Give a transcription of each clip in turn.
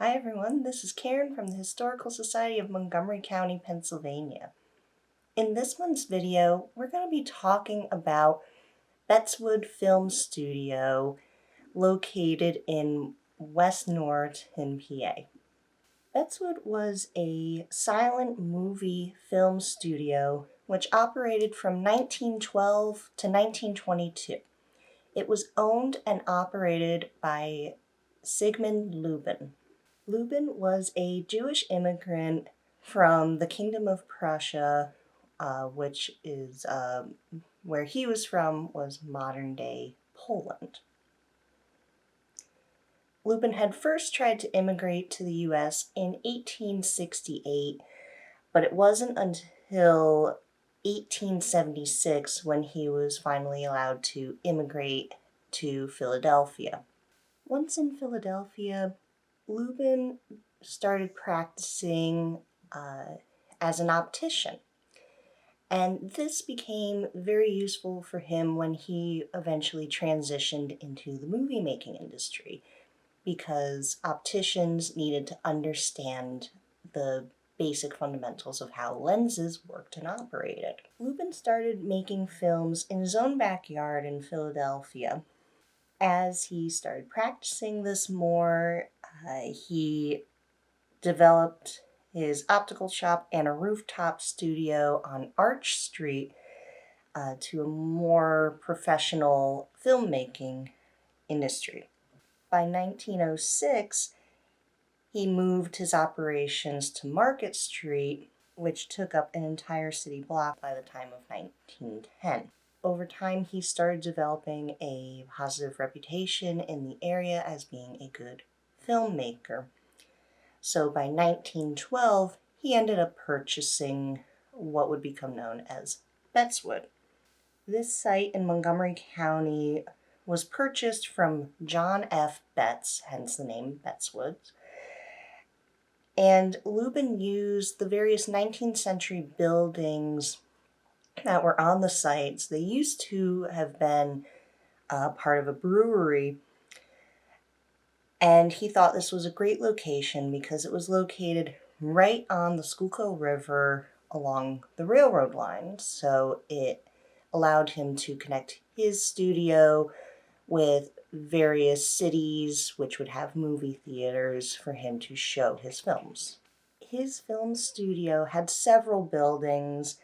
Hi everyone, this is Karen from the Historical Society of Montgomery County, Pennsylvania. In this month's video, we're going to be talking about Betzwood Film Studio located in West Norriton, PA. Betzwood was a silent movie film studio which operated from 1912 to 1922. It was owned and operated by Siegmund Lubin. Lubin was a Jewish immigrant from the Kingdom of Prussia, which is where he was from was modern-day Poland. Lubin had first tried to immigrate to the U.S. in 1868, but it wasn't until 1876 when he was finally allowed to immigrate to Philadelphia. Once in Philadelphia, Lubin started practicing as an optician. And this became very useful for him when he eventually transitioned into the movie making industry, because opticians needed to understand the basic fundamentals of how lenses worked and operated. Lubin started making films in his own backyard in Philadelphia. As he started practicing this more, he developed his optical shop and a rooftop studio on Arch Street to a more professional filmmaking industry. By 1906, he moved his operations to Market Street, which took up an entire city block by the time of 1910. Over time, he started developing a positive reputation in the area as being a good filmmaker. So by 1912, he ended up purchasing what would become known as Betzwood. This site in Montgomery County was purchased from John F. Betz, hence the name Betzwood. And Lubin used the various 19th century buildings that were on the sites. They used to have been part of a brewery, and he thought this was a great location because it was located right on the Schuylkill River along the railroad lines, so it allowed him to connect his studio with various cities which would have movie theaters for him to show his films. His film studio had several buildings,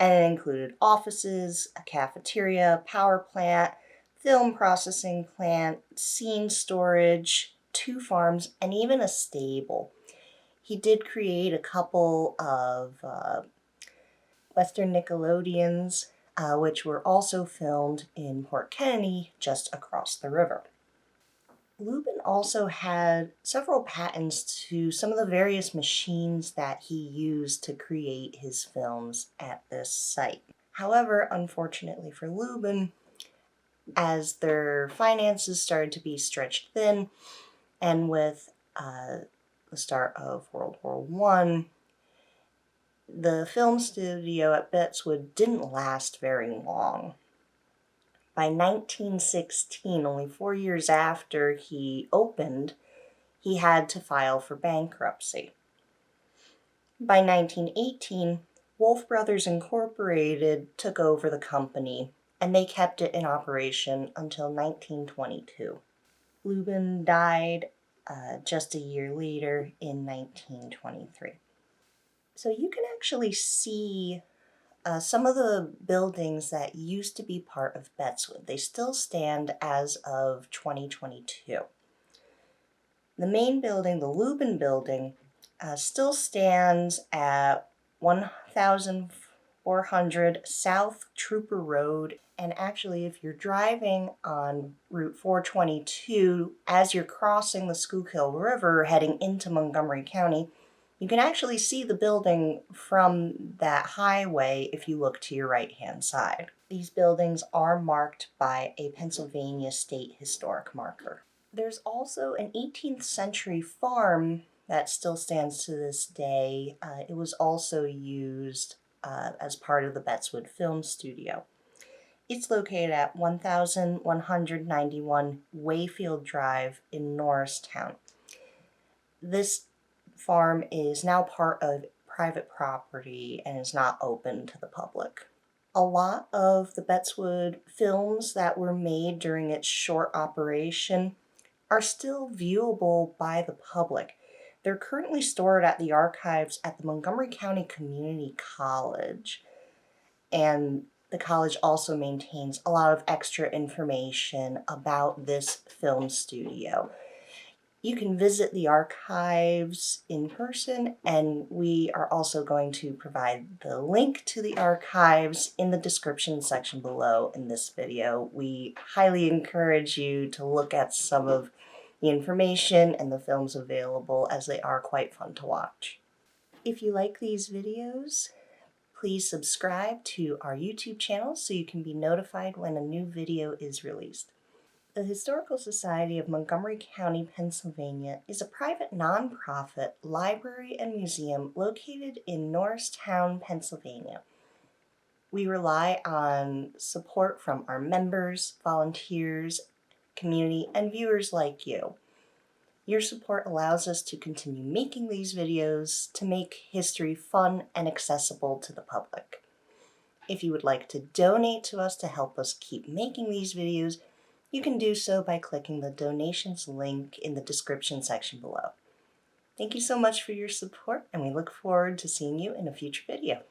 and it included offices, a cafeteria, power plant, film processing plant, scene storage, 2 farms, and even a stable. He did create a couple of Western Nickelodeons, which were also filmed in Port Kennedy, just across the river. Lubin also had several patents to some of the various machines that he used to create his films at this site. However, unfortunately for Lubin, as their finances started to be stretched thin, and with the start of World War I, the film studio at Betzwood didn't last very long. By 1916, only 4 years after he opened, he had to file for bankruptcy. By 1918, Wolf Brothers Incorporated took over the company, and they kept it in operation until 1922. Lubin died just a year later in 1923. So you can actually see some of the buildings that used to be part of Betzwood. They still stand as of 2022. The main building, the Lubin building, still stands at 1400 South Trooper Road. And actually, if you're driving on Route 422, as you're crossing the Schuylkill River heading into Montgomery County, you can actually see the building from that highway if you look to your right-hand side. These buildings are marked by a Pennsylvania State Historic Marker. There's also an 18th century farm that still stands to this day. It was also used as part of the Betzwood Film Studio. It's located at 1191 Wayfield Drive in Norristown. This farm is now part of private property and is not open to the public. A lot of the Betzwood films that were made during its short operation are still viewable by the public. They're currently stored at the archives at the Montgomery County Community College, and the college also maintains a lot of extra information about this film studio. You can visit the archives in person, and we are also going to provide the link to the archives in the description section below in this video. We highly encourage you to look at some of the information and the films available, as they are quite fun to watch. If you like these videos, please subscribe to our YouTube channel so you can be notified when a new video is released. The Historical Society of Montgomery County, Pennsylvania is a private nonprofit library and museum located in Norristown, Pennsylvania. We rely on support from our members, volunteers, community, and viewers like you. Your support allows us to continue making these videos to make history fun and accessible to the public. If you would like to donate to us to help us keep making these videos, you can do so by clicking the donations link in the description section below. Thank you so much for your support, and we look forward to seeing you in a future video.